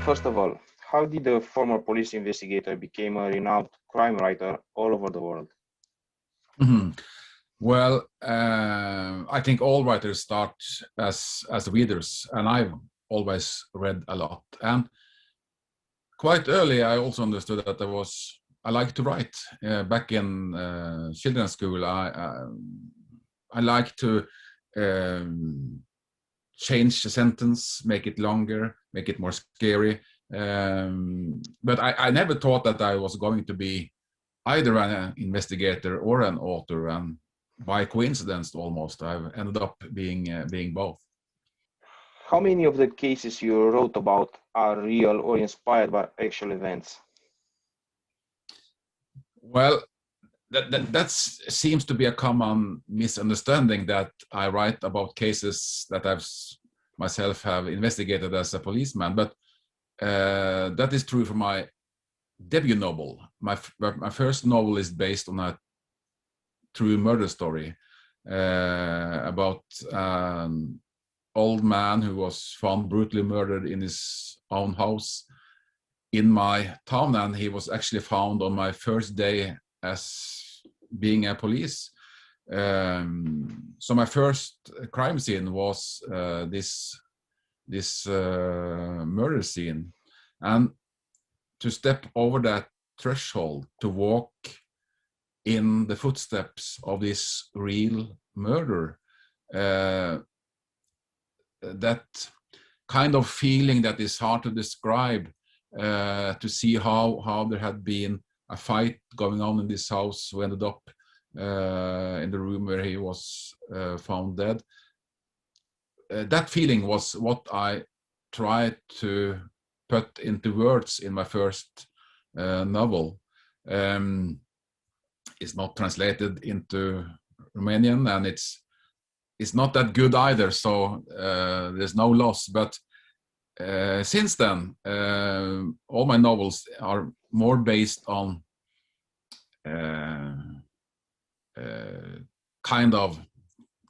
First of all, how did the former police investigator become a renowned crime writer all over the world? Well, I think all writers start as readers, and I've always read a lot. And quite early, I also understood that I like to write. Back in children's school, I like to change the sentence, make it longer, make it more scary. But I never thought that I was going to be either an investigator or an author, and by coincidence almost I've ended up being both. How many of the cases you wrote about are real or inspired by actual events? Well, that seems to be a common misunderstanding, that I write about cases that I've myself have investigated as a policeman, but that is true for my debut novel. My first novel is based on a true murder story about an old man who was found brutally murdered in his own house in my town, and he was actually found on my first day as being a police. So my first crime scene was this murder scene, and to step over that threshold, to walk in the footsteps of this real murder, that kind of feeling that is hard to describe, to see how there had been a fight going on in this house, who ended up in the room where he was found dead. That feeling was what I tried to put into words in my first novel. It's not translated into Romanian, and it's not that good either, so there's no loss. But since then, all my novels are more based on kind of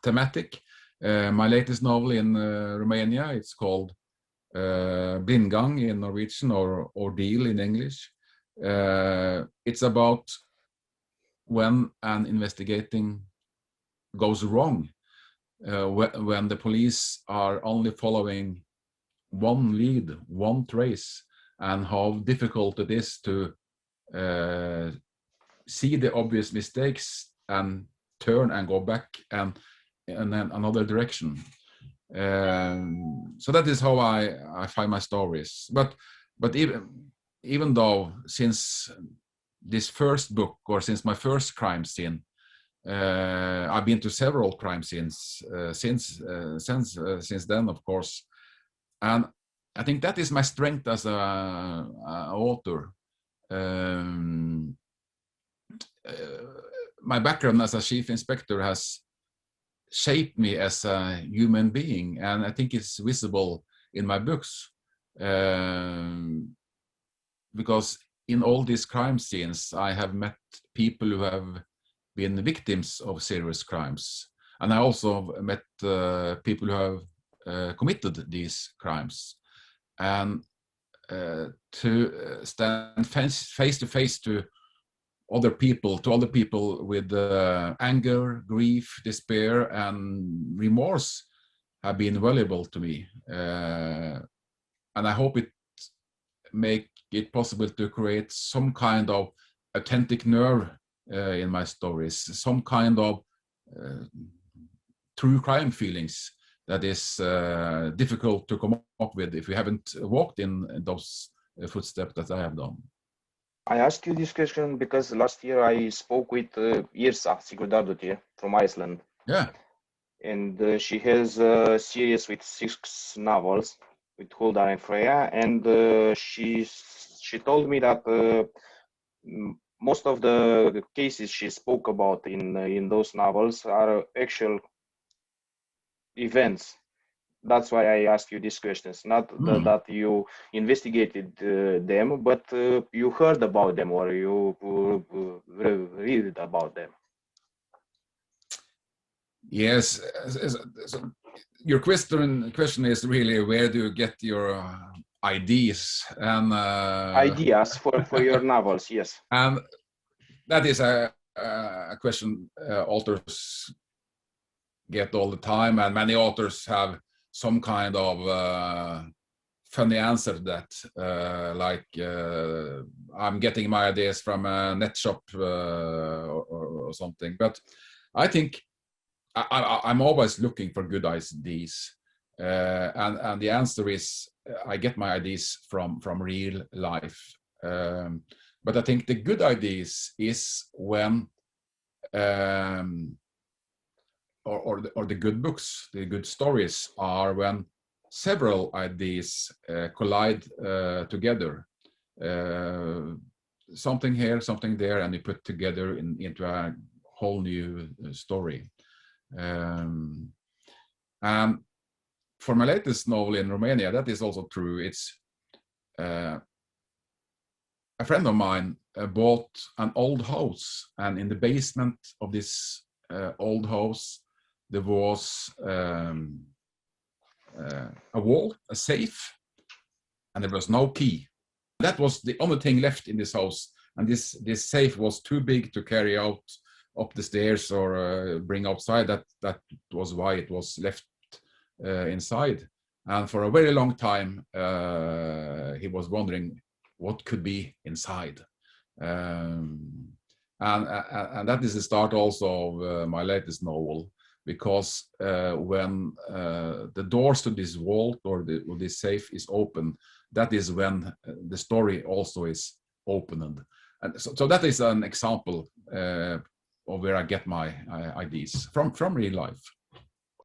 thematic. My latest novel in Romania, it's called Blindgang in Norwegian, or Ordeal in English. It's about when an investigating goes wrong, when the police are only following one lead, one trace, and how difficult it is to see the obvious mistakes and turn and go back and then another direction. So that is how I find my stories. But even though since this first book, or since my first crime scene, I've been to several crime scenes since then, of course, and I think that is my strength as a author. My background as a chief inspector has shaped me as a human being, and I think it's visible in my books, because in all these crime scenes I have met people who have been victims of serious crimes, and I also met people who have committed these crimes, and to stand face to face to other people with anger, grief, despair, and remorse have been valuable to me, and I hope it make it possible to create some kind of authentic nerve in my stories, some kind of true crime feelings that is difficult to come up with if you haven't walked in those footsteps that I have done. I ask you this question because last year I spoke with Irsa Sigurdardottir from Iceland. Yeah. And she has a series with 6 novels with Huldar and Freya, and she told me that most of the cases she spoke about in those novels are actual events. That's why I asked you these questions, not that you investigated them, but you heard about them or you read about them. Yes, so your question is really, where do you get your ideas and ideas for your novels. Yes, and that is a question authors get all the time, and many authors have some kind of funny answer to that, like I'm getting my ideas from a net shop or something. But I think I'm always looking for good ideas, and the answer is I get my ideas from real life. But I think the good ideas is when or the good books, the good stories are when several ideas collide together. Something here, something there, and you put together into a whole new story. And for my latest novel in Romania, that is also true. It's a friend of mine bought an old house, and in the basement of this old house there was a wall, a safe, and there was no key. That was the only thing left in this house, and this safe was too big to carry out up the stairs or bring outside. That was why it was left inside. And for a very long time he was wondering what could be inside. And that is the start also of my latest novel, because when the doors to this vault or this safe is open, that is when the story also is opened. And so that is an example of where I get my ideas from real life.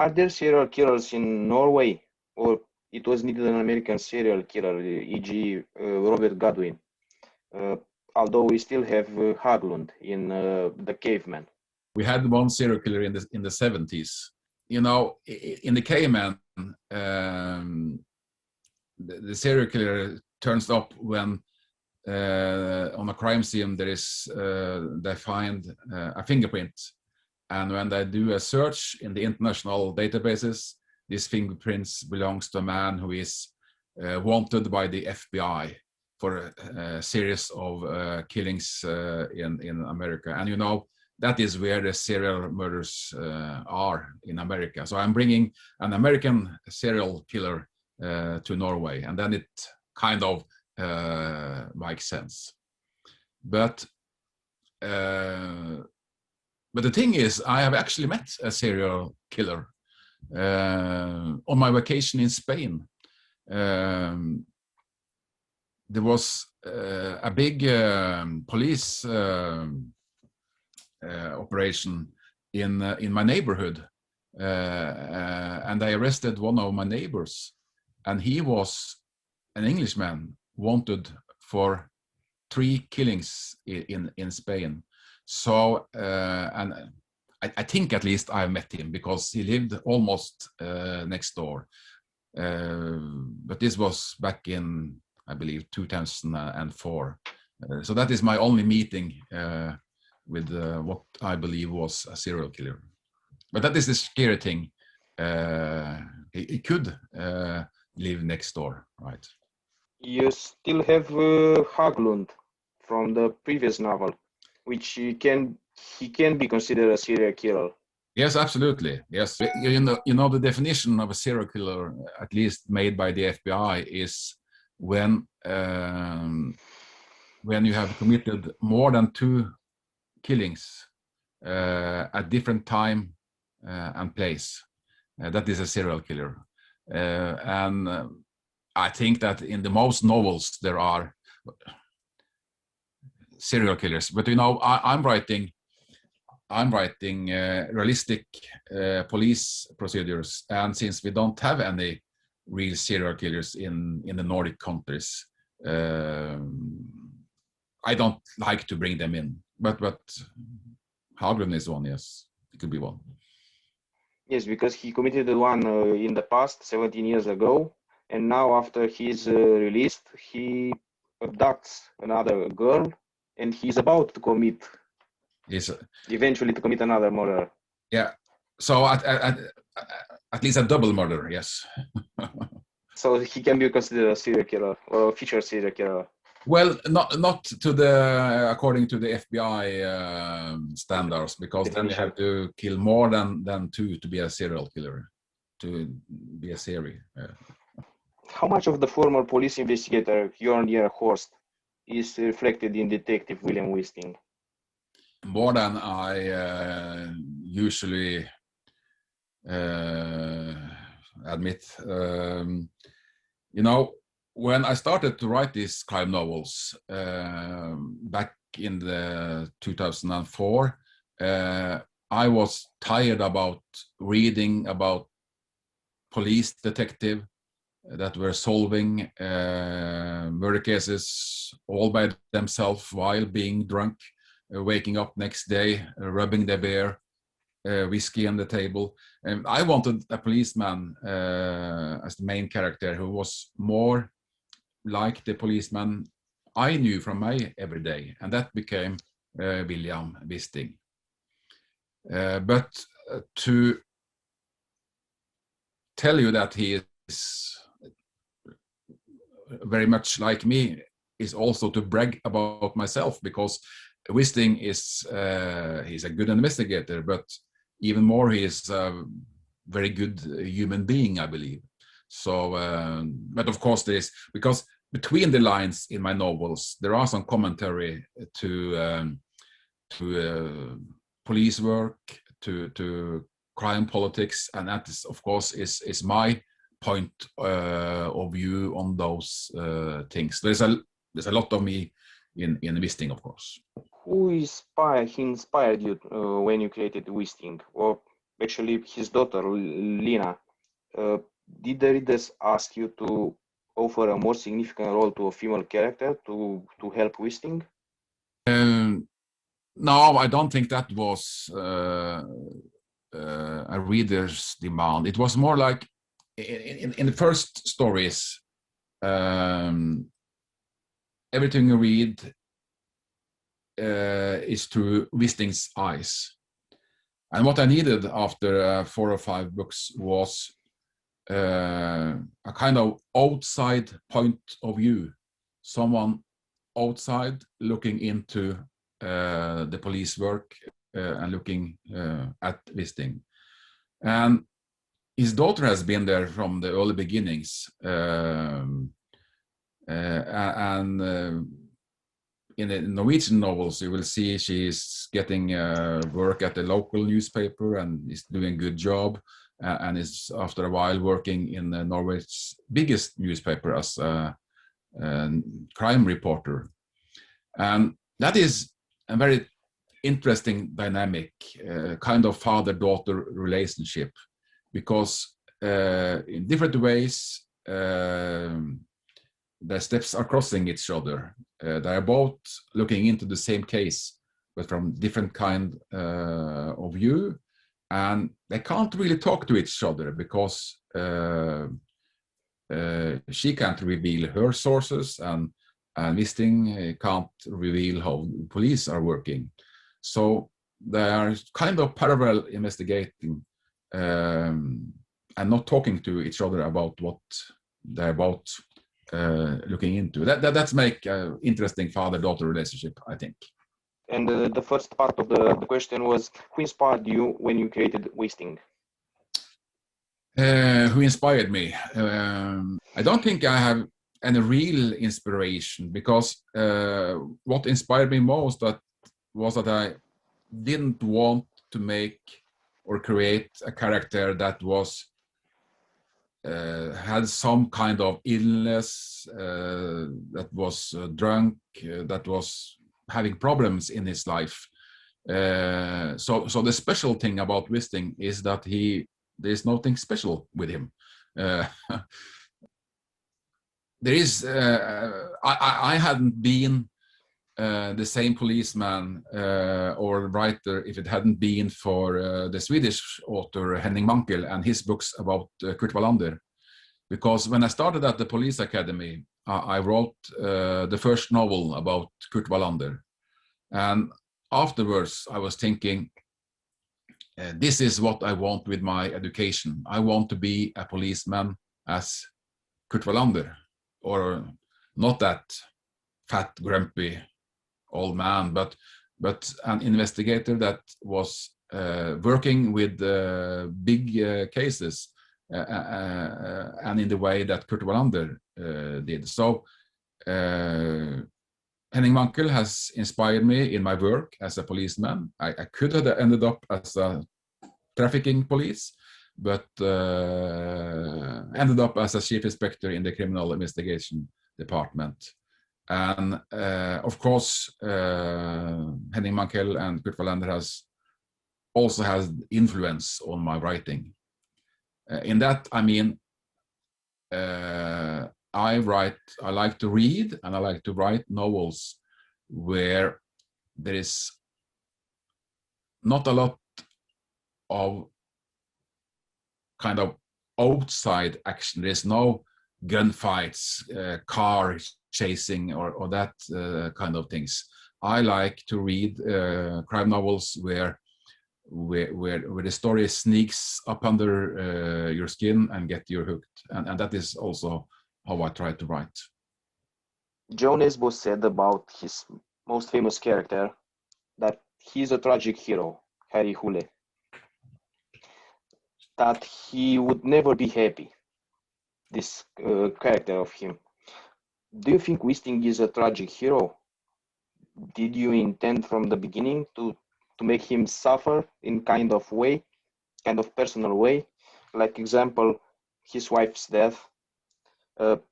Are there serial killers in Norway, or it was needed an American serial killer, e.g. Robert Godwin? Although we still have Haglund in The Caveman. We had one serial killer in the 70s. You know, in The Caveman, the serial killer turns up when on a crime scene there is they find a fingerprint, and when they do a search in the international databases, these fingerprints belongs to a man who is wanted by the FBI for a series of killings in America. And you know, that is where the serial murders are in America. So I'm bringing an American serial killer to Norway, and then it kind of makes sense. But the thing is, I have actually met a serial killer on my vacation in Spain. There was a big police operation in my neighborhood, and I arrested one of my neighbors, and he was an Englishman wanted for 3 killings in Spain. So and I think at least I met him because he lived almost next door. But this was back in, I believe, 2004. So that is my only meeting with what I believe was a serial killer. But that is the scary thing. He could live next door, right? You still have Haglund from the previous novel, which he can be considered a serial killer. Yes, absolutely. Yes, you know the definition of a serial killer, at least made by the FBI, is when you have committed more than 2 killings at different time and place. That is a serial killer. And I think that in the most novels there are serial killers. But you know, I'm writing realistic police procedures, and since we don't have any real serial killers in the Nordic countries, I don't like to bring them in. But Haglund is one, yes, it could be one. Yes, because he committed one in the past, 17 years ago, and now after he's released, he abducts another girl, and he's about to commit. Eventually to commit another murder. Yeah, so at least a double murder, yes. So he can be considered a serial killer or a future serial killer. Well, not to the according to the FBI standards, because then you have to kill more than two to be a serial killer, to be a serie. How much of the former police investigator Jørn Lier Horst is reflected in Detective William Wisting? More than I usually admit. You know, when I started to write these crime novels back in the 2004, I was tired about reading about police detective that were solving murder cases all by themselves while being drunk, waking up next day, rubbing their beer, whiskey on the table. And I wanted a policeman as the main character who was more like the policeman I knew from my everyday, and that became William Wisting. But to tell you that he is very much like me is also to brag about myself, because Wisting is he's a good investigator, but even more he is a very good human being, I believe. So, but of course there is, because between the lines in my novels there are some commentary to police work, to crime politics, and that is, of course, is my point of view on those things. There's a lot of me in Wisting, of course. Who inspired you when you created Wisting, or actually his daughter Lina? Did the readers ask you to offer a more significant role to a female character to help Wisting? No, I don't think that was a reader's demand. It was more like in the first stories, everything you read is through Wisting's eyes. And what I needed after 4 or 5 books was a kind of outside point of view, someone outside looking into the police work and looking at Wisting. And his daughter has been there from the early beginnings, and in the Norwegian novels you will see she's getting work at the local newspaper and is doing a good job, and is after a while working in Norway's biggest newspaper as a crime reporter. And that is a very interesting dynamic, kind of father-daughter relationship, because in different ways the steps are crossing each other. They are both looking into the same case, but from different kind of view, and they can't really talk to each other because she can't reveal her sources, and Wisting can't reveal how police are working. So they are kind of parallel investigating and not talking to each other about what they're both looking into. That's make an interesting father-daughter relationship, I think. And the first part of the question was, who inspired you when you created Wisting? Who inspired me? I don't think I have any real inspiration, because what inspired me most was that I didn't want to make or create a character that was had some kind of illness, that was drunk, that was having problems in his life. So the special thing about Wisting is that there's nothing special with him. There is I hadn't been the same policeman or writer if it hadn't been for the Swedish author Henning Mankell and his books about Kurt Wallander. Because when I started at the police academy, I wrote the first novel about Kurt Wallander. And afterwards I was thinking, this is what I want with my education. I want to be a policeman as Kurt Wallander, or not that fat, grumpy old man, but an investigator that was working with big cases, and in the way that Kurt Wallander did. So Henning Mankell has inspired me in my work as a policeman. I could have ended up as a trafficking police, but ended up as a chief inspector in the criminal investigation department. And of course, Henning Mankell and Kurt Wallander also has influence on my writing. In that, I mean, I like to read, and I like to write novels where there is not a lot of kind of outside action. There's no gunfights, car chasing, or that kind of things. I like to read crime novels where the story sneaks up under your skin and get you hooked, and that is also how I try to write. John Esbo said about his most famous character that he's a tragic hero, Harry Hule, that he would never be happy, this character of him. Do you think Wisting is a tragic hero? Did you intend from the beginning to make him suffer in kind of way, kind of personal way? Like example, his wife's death,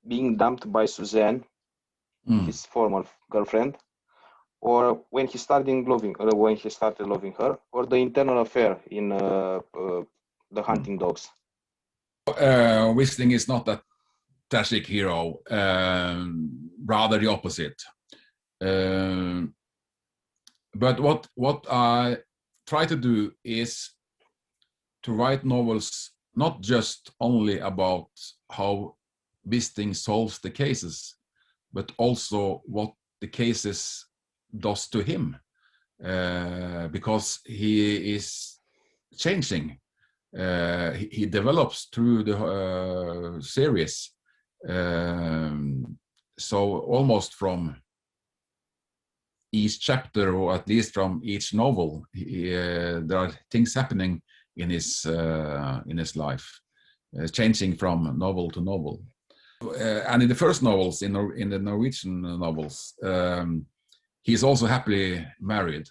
being dumped by Suzanne, his former girlfriend, or when he started loving her, or the internal affair in the hunting dogs. Wisting is not a tragic hero, rather the opposite. But what I try to do is to write novels not just only about how Wisting solves the cases, but also what the cases does to him, because he is changing. He develops through the series. So almost from each chapter, or at least from each novel, there are things happening in his life, changing from novel to novel. And in the first novels, in the Norwegian novels, he's also happily married.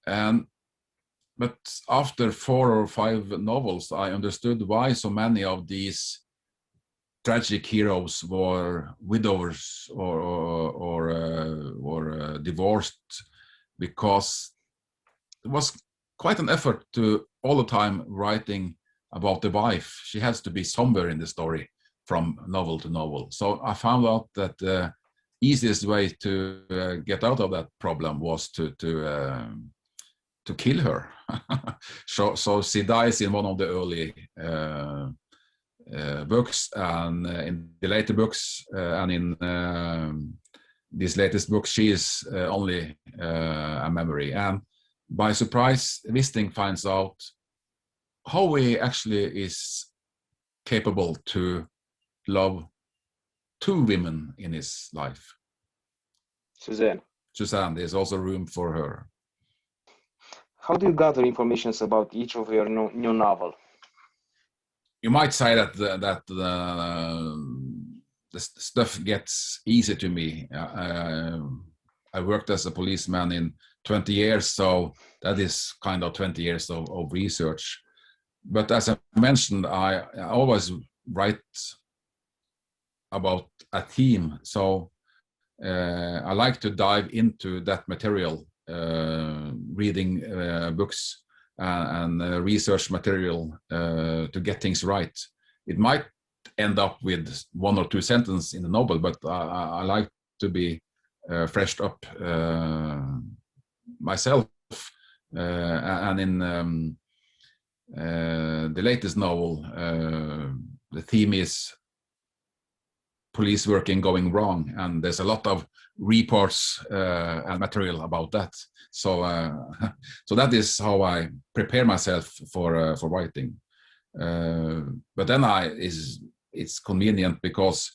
But after 4 or 5 novels, I understood why so many of these tragic heroes were widowers or divorced, because it was quite an effort to all the time writing about the wife. She has to be somewhere in the story from novel to novel. So I found out that the easiest way to get out of that problem was to kill her. So she dies in one of the early books, and in the later books, and in this latest book, she is only a memory. And by surprise, Wisting finds out how he actually is capable to love 2 women in his life. Suzanne, there's also room for her. How do you gather information about each of your new novel? You might say that the stuff gets easy to me. I worked as a policeman in 20 years, so that is kind of 20 years of research. But as I mentioned, I always write about a theme, so I like to dive into that material, reading books and research material to get things right. It might end up with 1 or 2 sentences in the novel, but I like to be freshed up myself. And in the latest novel, the theme is police working going wrong, and there's a lot of reports and material about that. So so that is how I prepare myself for writing. But then it's convenient because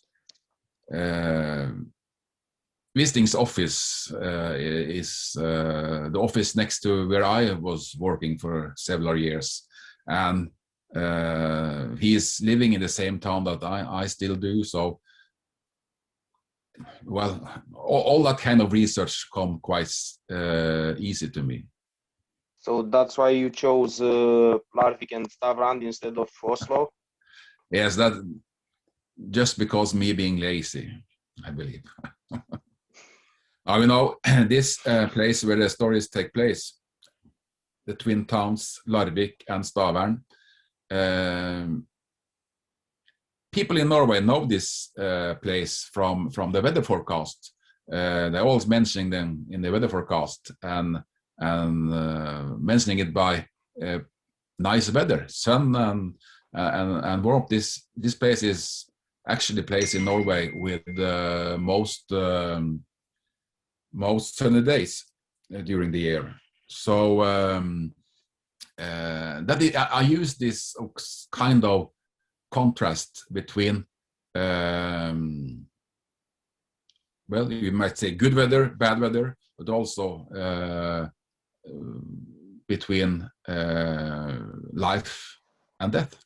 Wisting's office is the office next to where I was working for several years, and he is living in the same town that I still do. So, well, all that kind of research come quite easy to me. So that's why you chose Larvik and Stavrand instead of Oslo? Yes, that just because me being lazy, I believe. You know, this place where the stories take place, the twin towns Larvik and Stavern, people in Norway know this place from the weather forecast. They're always mentioning them in the weather forecast and mentioning it by nice weather, sun and warmth. This place is actually a place in Norway with the most sunny days during the year. So I use this kind of contrast between, well, you might say good weather, bad weather, but also between life and death,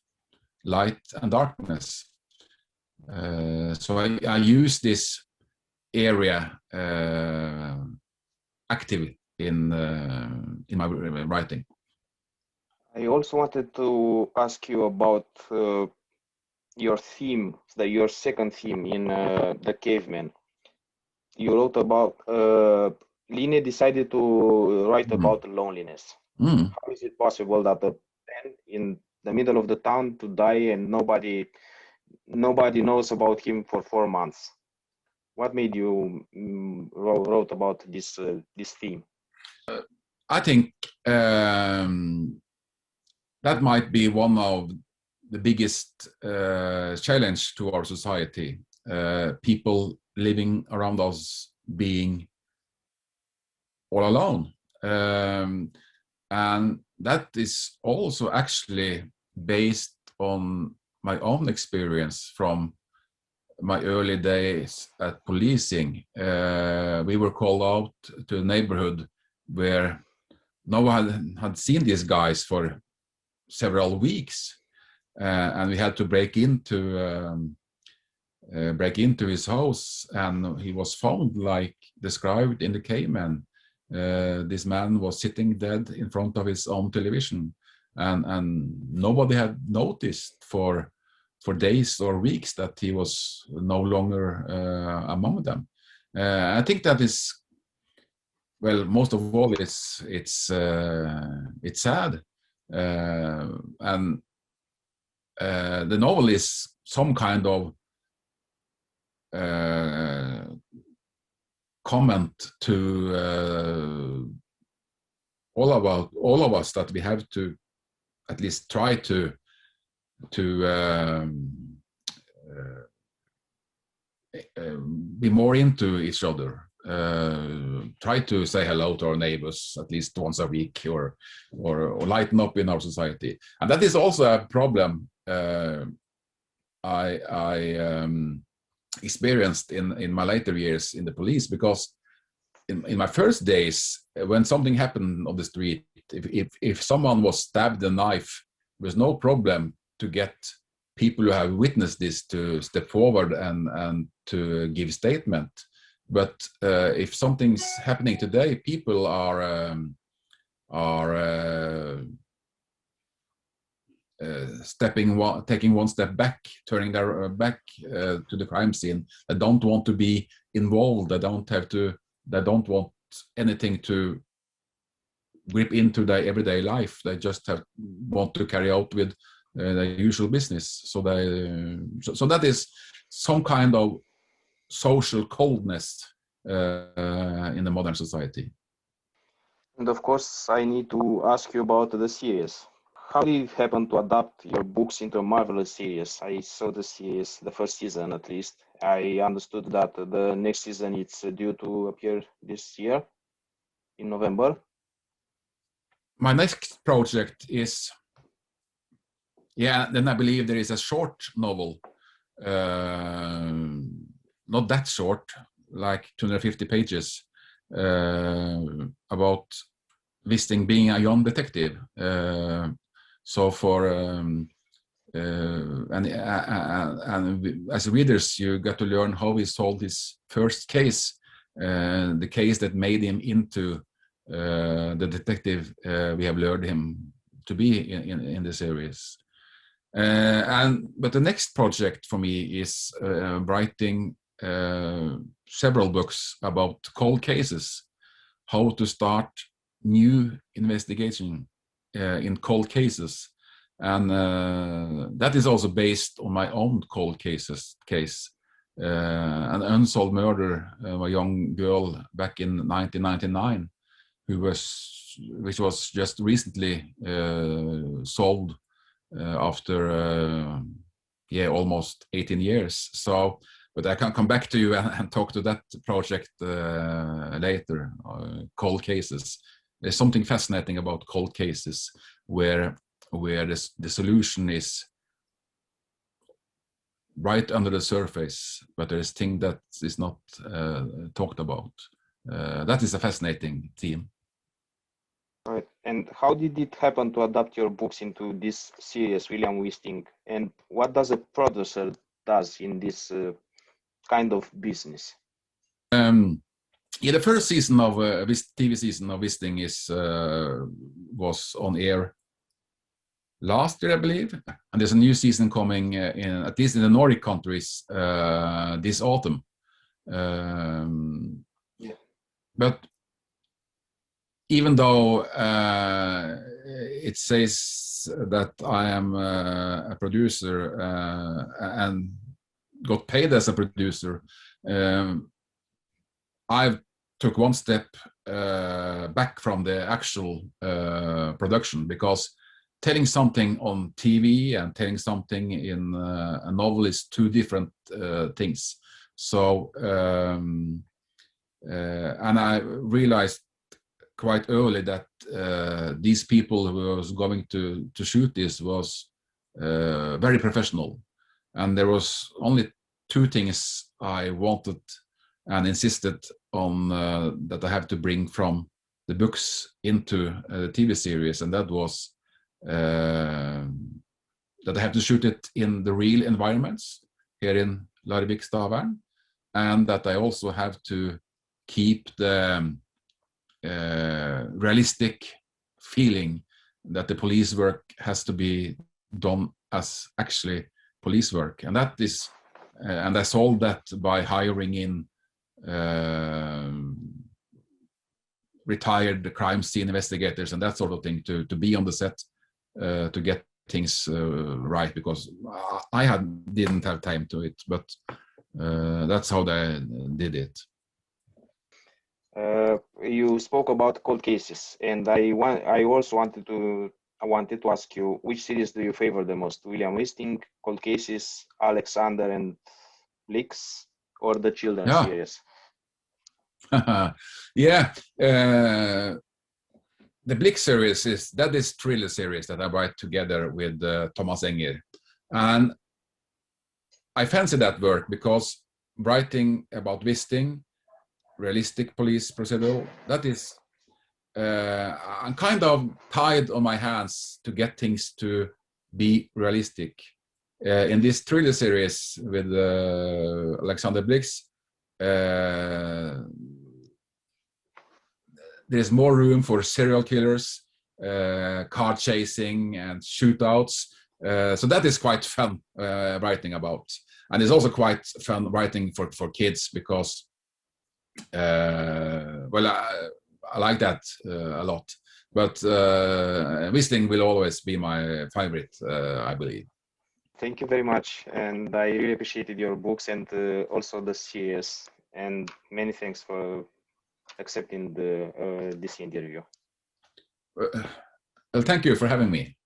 light and darkness. So I use this area active in my writing. I also wanted to ask you about your theme, your second theme in The Caveman. You wrote about Line decided to write about loneliness. How is it possible that a man in the middle of the town to die and nobody knows about him for 4 months? What made you wrote about this theme? I think that might be one of the biggest challenge to our society. People living around us being all alone. And that is also actually based on my own experience from my early days at policing. We were called out to a neighborhood where no one had seen these guys for several weeks, and we had to break into his house, and he was found like described in The Caveman. This man was sitting dead in front of his own television, and nobody had noticed for days or weeks that he was no longer among them. I think that is, well, most of all, it's sad, and the novel is some kind of comment to all of us, that we have to at least try to be more into each other. Try to say hello to our neighbors at least once a week, or lighten up in our society. And that is also a problem I experienced in my later years in the police, because in my first days, when something happened on the street, if someone was stabbed with a knife, there was no problem to get people who have witnessed this to step forward and to give statement. But if something's happening today, people are taking one step back, turning their back to the crime scene. They don't want to be involved. They don't want anything to grip into their everyday life. They just want to carry out with their usual business. So that is some kind of social coldness in the modern society. And of course, I need to ask you about the series. How did it happen to adapt your books into a marvelous series? I saw the series, the first season at least. I understood that the next season it's due to appear this year in November. My next project is, then I believe there is a short novel not that short, like 250 pages, about Wisting being a young detective. So for and as readers, you got to learn how he solved his first case, the case that made him into the detective we have learned him to be in the series. But the next project for me is writing several books about cold cases, how to start new investigation in cold cases. And that is also based on my own cold case, an unsolved murder of a young girl back in 1999, which was just recently solved after almost 18 years. So, but I can come back to you and talk to that project later. Cold cases. There's something fascinating about cold cases where the solution is right under the surface, but there is thing that is not talked about. That is a fascinating theme. Right. And how did it happen to adapt your books into this series, William Wisting? And what does a producer does in this kind of business? The first season of this TV season of Wisting was on air last year, I believe, and there's a new season coming in, at least in the Nordic countries, this autumn. But even though it says that I am a producer and got paid as a producer, I took one step back from the actual production, because telling something on TV and telling something in a novel is two different things. So, and I realized quite early that these people who was going to shoot this was very professional, and there was only two things I wanted and insisted on that I have to bring from the books into the TV series, and that was that I have to shoot it in the real environments here in Larvik, Stavern, and that I also have to keep the realistic feeling that the police work has to be done as actually police work, and that is, and I solved that by hiring in retired crime scene investigators and that sort of thing to be on the set to get things right, because I didn't have time to it, but that's how they did it. You spoke about cold cases, and I also wanted to ask you, which series do you favor the most? William Wisting, Cold Cases, Alexander and Blix, or the children's series? Yeah, the Blix series is thriller series that I write together with Thomas Enger, and I fancy that work because writing about Wisting, realistic police procedural, that is, I'm kind of tied on my hands to get things to be realistic. In this thriller series with Alexander Blix, there's more room for serial killers, car chasing and shootouts. So that is quite fun writing about. And it's also quite fun writing for kids because, well, I like that a lot. But Wisting will always be my favorite, I believe. Thank you very much. And I really appreciated your books and also the series. And many thanks for accepting this interview. Well, thank you for having me.